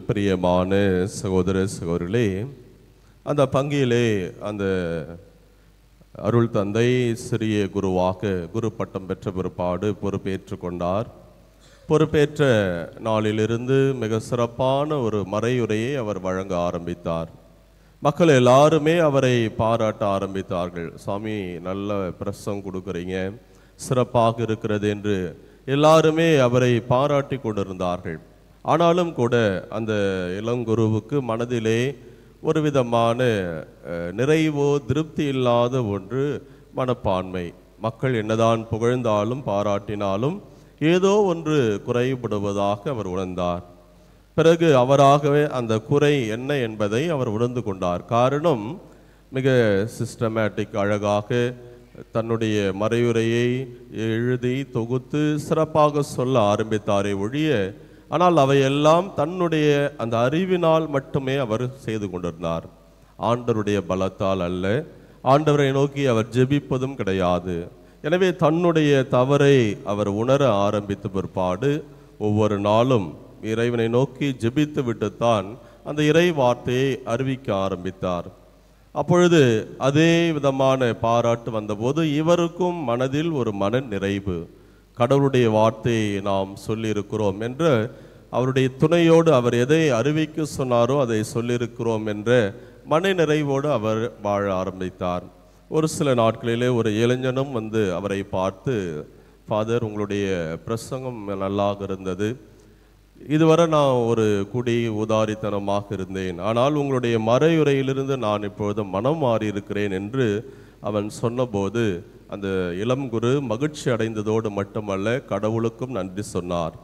பிரியமான சகோதர சகோதரிகளே, அந்த பங்கிலே அந்த அருள் தந்தை சிறிய குருவாக குரு பட்டம் பெற்ற பிற்பாடு பொறுப்பேற்று கொண்டார். பொறுப்பேற்ற நாளிலிருந்து மிக சிறப்பான ஒரு மறையுரையை அவர் வழங்க ஆரம்பித்தார். மக்கள் எல்லாருமே அவரை பாராட்ட ஆரம்பித்தார்கள். சாமி, நல்ல பிரசங்கம் கொடுக்குறீங்க, சிறப்பாக இருக்கிறது என்று எல்லாருமே அவரை பாராட்டி கொண்டிருந்தார்கள். ஆனாலும் கூட அந்த இளங்குருவுக்கு மனதிலே ஒரு விதமான நிறைவோ திருப்தி இல்லாத ஒன்று மனப்பான்மை. மக்கள் என்னதான் புகழ்ந்தாலும் பாராட்டினாலும் ஏதோ ஒன்று குறைபடுவதாக அவர் உணர்ந்தார். பிறகு அவராகவே அந்த குறை என்ன என்பதை அவர் உணர்ந்து கொண்டார். காரணம், மிக சிஸ்டமேட்டிக் அழகாக தன்னுடைய மறையுரையை எழுதி தொகுத்து சிறப்பாக சொல்ல ஆரம்பித்தாரே ஒழிய, ஆனால் அவையெல்லாம் தன்னுடைய அந்த அறிவினால் மட்டுமே அவர் செய்து கொண்டிருந்தார். ஆண்டவருடைய பலத்தால் அல்ல, ஆண்டவரை நோக்கி அவர் ஜெபிப்பதும் கிடையாது. எனவே தன்னுடைய தவறை அவர் உணர ஆரம்பித்த பிற்பாடு ஒவ்வொரு நாளும் இறைவனை நோக்கி ஜெபித்து விட்டுத்தான் அந்த இறை வார்த்தையை அறிவிக்க ஆரம்பித்தார். அப்பொழுது அதே விதமான பாராட்டு வந்தபோது இவருக்கும் மனதில் ஒரு மன நிறைவு, கடவுளுடைய வார்த்தையை நாம் சொல்லியிருக்கிறோம் என்ற அவருடைய துணையோடு அவர் எதை அறிவிக்க சொன்னாரோ அதை சொல்லியிருக்கிறோம் என்ற மன நிறைவோடு அவர் வாழ ஆரம்பித்தார். ஒரு சில நாட்களிலே ஒரு இளைஞனும் வந்து அவரை பார்த்து, ஃபாதர், உங்களுடைய பிரசங்கம் நல்லாக இருந்தது, இதுவரை நான் ஒரு குடி உதாரித்தனமாக இருந்தேன், ஆனால் உங்களுடைய மறையுரையிலிருந்து நான் இப்பொழுது மனம் மாறி இருக்கிறேன் என்று அவன் சொன்னபோது அந்த இளம் குரு மகிழ்ச்சி அடைந்ததோடு மட்டுமல்ல, கடவுளுக்கும் நன்றி சொன்னார்.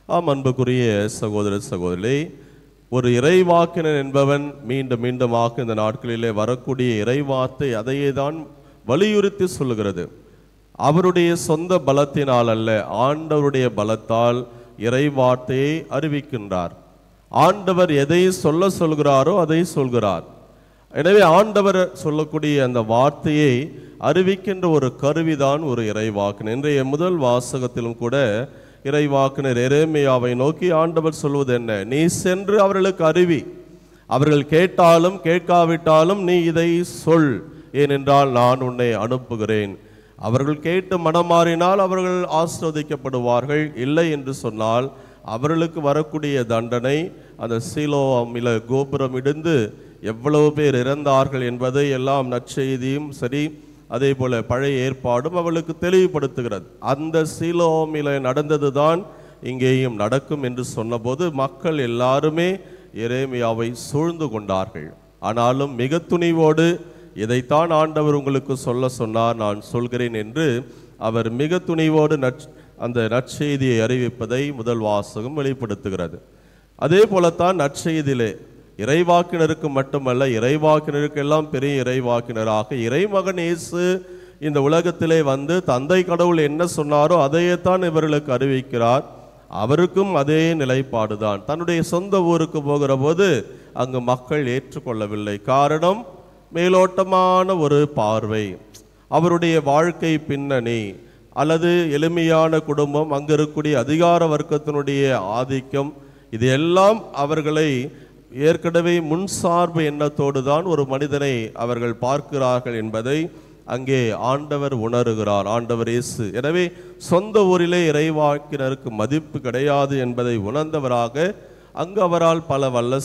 ஆம், அன்புக்குரிய சகோதர சகோதரி, ஒரு இறைவாக்கினர் என்பவன் மீண்டும் மீண்டுமாக இந்த நாட்களிலே வரக்கூடிய இறைவார்த்தை அதையே தான் வலியுறுத்தி சொல்லுகிறது. அவருடைய சொந்த பலத்தினால் அல்ல, ஆண்டவருடைய பலத்தால் இறைவார்த்தையை அறிவிக்கின்றார். ஆண்டவர் எதை சொல்கிறாரோ அதை சொல்கிறார். எனவே ஆண்டவர் சொல்லக்கூடிய அந்த வார்த்தையை அறிவிக்கின்ற ஒரு கருவிதான் ஒரு இறைவாக்கினர். இன்றைய முதல் வாசகத்திலும் கூட இறைவாக்கினர் எரேமியாவை நோக்கி ஆண்டவர் சொல்வது என்ன? நீ சென்று அவர்களுக்கு அறிவி, அவர்கள் கேட்டாலும் கேட்காவிட்டாலும் நீ இதை சொல், ஏனென்றால் நான் உன்னை அனுப்புகிறேன். அவர்கள் கேட்டு மனமாறினால் அவர்கள் ஆசீர்வதிக்கப்படுவார்கள், இல்லை என்று சொன்னால் அவர்களுக்கு வரக்கூடிய தண்டனை அந்த சீலோமில கோபுரம் இடிந்து எவ்வளவு பேர் இறந்தார்கள் என்பதை எல்லாம் நற்செய்தியும் சரி, அதே போல பழைய ஏற்பாடும் அவளுக்கு தெளிவுபடுத்துகிறது. அந்த சீலோமில நடந்தது தான் இங்கேயும் நடக்கும் என்று சொன்னபோது மக்கள் எல்லாருமே எரேமியாவை சூழ்ந்து கொண்டார்கள். ஆனாலும் மிக துணிவோடு, இதைத்தான் ஆண்டவர் உங்களுக்கு சொல்ல சொன்னார், நான் சொல்கிறேன் என்று அவர் மிக துணிவோடு அந்த நற்செய்தியை அறிவிப்பதை முதல் வாசகம் வெளிப்படுத்துகிறது. அதே போலத்தான் நற்செய்தியிலே இறைவாக்கினருக்கு மட்டுமல்ல, இறைவாக்கினருக்கு எல்லாம் பெரிய இறைவாக்கினராக இறைமகன் இயேசு இந்த உலகத்திலே வந்து தந்தை கடவுள் என்ன சொன்னாரோ அதையேத்தான் இவர்களுக்கு அறிவிக்கிறார். அவருக்கும் அதே நிலைப்பாடுதான். தன்னுடைய சொந்த ஊருக்கு போகிற போது அங்கு மக்கள் ஏற்றுக்கொள்ளவில்லை. காரணம், மேலோட்டமான ஒரு பார்வை, அவருடைய வாழ்க்கை பின்னணி அல்லது எளிமையான குடும்பம், அங்கு இருக்கக்கூடிய அதிகார வர்க்கத்தினுடைய ஆதிக்கம், இது எல்லாம் அவர்களை ஏற்கனவே முன்சார்பு எண்ணத்தோடு தான் ஒரு மனிதனை அவர்கள் பார்க்கிறார்கள் என்பதை அங்கே ஆண்டவர் உணர்கிறார், ஆண்டவர் இயேசு. எனவே சொந்த ஊரிலே இறைவாக்கினருக்கு மதிப்பு கிடையாது என்பதை உணர்ந்தவராக அங்கு அவரால் பல வல்ல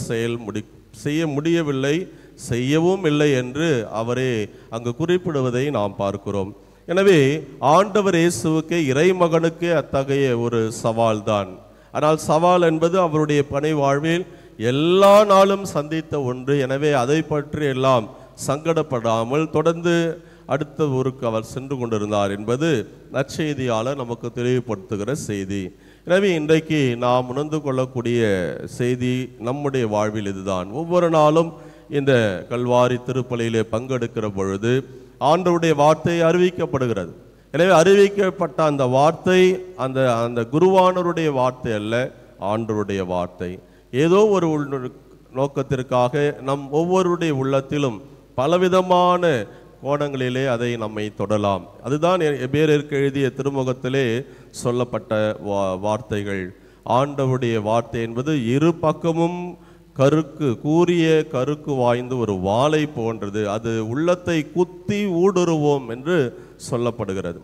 செய்ய முடியவில்லை, செய்யவும் இல்லை என்று அவரே அங்கு குறிப்பிடுவதை நாம் பார்க்கிறோம். எனவே ஆண்டவர் இயேசுவுக்கு இறைமகனுக்கு அத்தகைய ஒரு சவால் தான். ஆனால் சவால் என்பது அவருடைய பணி வாழ்வில் எல்லா நாளும் சந்தித்த ஒன்று. எனவே அதை பற்றி எல்லாம் சங்கடப்படாமல் தொடர்ந்து அடுத்த ஊருக்கு அவர் சென்று கொண்டிருந்தார் என்பது நற்செய்தியாளர் நமக்கு தெளிவுபடுத்துகிற செய்தி. எனவே இன்றைக்கு நாம் உணர்ந்து கொள்ளக்கூடிய செய்தி நம்முடைய வாழ்வில் இதுதான். ஒவ்வொரு நாளும் இந்த கல்வாரி திருப்பலியிலே பங்கெடுக்கிற பொழுது ஆண்டவருடைய வார்த்தை அறிவிக்கப்படுகிறது. எனவே அறிவிக்கப்பட்ட அந்த வார்த்தை அந்த குருவானவருடைய வார்த்தை அல்ல, ஆண்டவருடைய வார்த்தை. ஏதோ ஒரு நோக்கத்திற்காக நம் ஒவ்வொருடைய உள்ளத்திலும் பலவிதமான கோணங்களிலே அதை நம்மை தொடலாம். அதுதான் எபேரியருக்கு எழுதிய திருமுகத்திலே சொல்லப்பட்ட வார்த்தைகள். ஆண்டவருடைய வார்த்தை என்பது இரு பக்கமும் கூரிய கருக்கு வாய்ந்த ஒரு வாளை போன்றது. அது உள்ளத்தை குத்தி ஊடுருவோம் என்று சொல்லப்படுகிறது.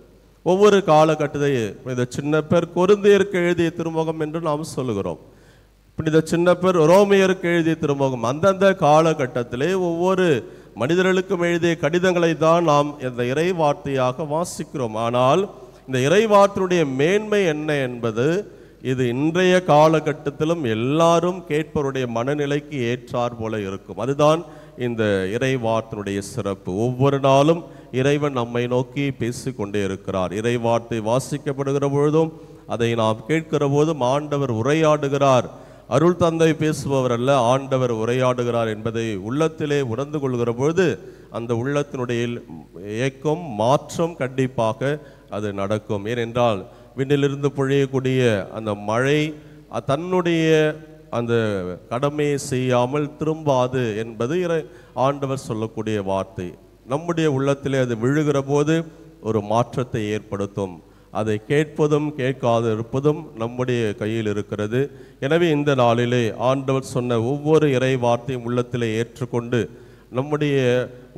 ஒவ்வொரு காலகட்டத்தையும் இந்த சின்ன பேர் கொரிந்தியருக்கு எழுதிய திருமுகம் என்று நாம் சொல்லுகிறோம். இந்த சின்ன பேர் ரோமியருக்கு எழுதிய திருமுகம். அந்தந்த காலகட்டத்திலே ஒவ்வொரு மனிதர்களுக்கும் எழுதிய கடிதங்களை தான் நாம் இந்த இறை வார்த்தையாக வாசிக்கிறோம். ஆனால் இந்த இறை வார்த்தையுடைய மேன்மை என்ன என்பது, இது இன்றைய காலகட்டத்திலும் எல்லாரும் கேட்பவருடைய மனநிலைக்கு ஏற்றார் போல இருக்கும். அதுதான் இந்த இறை வார்த்தையுடைய சிறப்பு. ஒவ்வொரு நாளும் இறைவன் நம்மை நோக்கி பேசிக்கொண்டே இருக்கிறார். இறை வார்த்தை வாசிக்கப்படுகிற பொழுதும் அதை நாம் கேட்கிற போதும் ஆண்டவர் உரையாடுகிறார். அருள் தந்தை பேசுபவர் அல்ல, ஆண்டவர் உரையாடுகிறார் என்பதை உள்ளத்திலே உணர்ந்து கொள்கிற பொழுது அந்த உள்ளத்தினுடைய ஏக்கம் மாற்றம் கண்டிப்பாக அது நடக்கும். ஏனென்றால் விண்ணிலிருந்து பொழியக்கூடிய அந்த மழை தன்னுடைய அந்த கடமையை செய்யாமல் திரும்பாது என்பது ஆண்டவர் சொல்லக்கூடிய வார்த்தை. நம்முடைய உள்ளத்திலே அது விழுகிற போது ஒரு மாற்றத்தை ஏற்படுத்தும். அதை கேட்பதும் கேட்காது இருப்பதும் நம்முடைய கையில் இருக்கிறது. எனவே இந்த நாளிலே ஆண்டவர் சொன்ன ஒவ்வொரு இறை வார்த்தையும் உள்ளத்திலே ஏற்றுக்கொண்டு நம்முடைய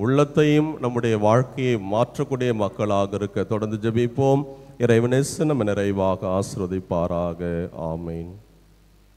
உள்ளத்தையும் நம்முடைய வாழ்க்கையை மாற்றக்கூடிய மக்களாக இருக்க தொடர்ந்து ஜெபிப்போம். இறைவனே நம்ம நிறைவாக ஆசீர்வதிப்பாராக. ஆமீன்.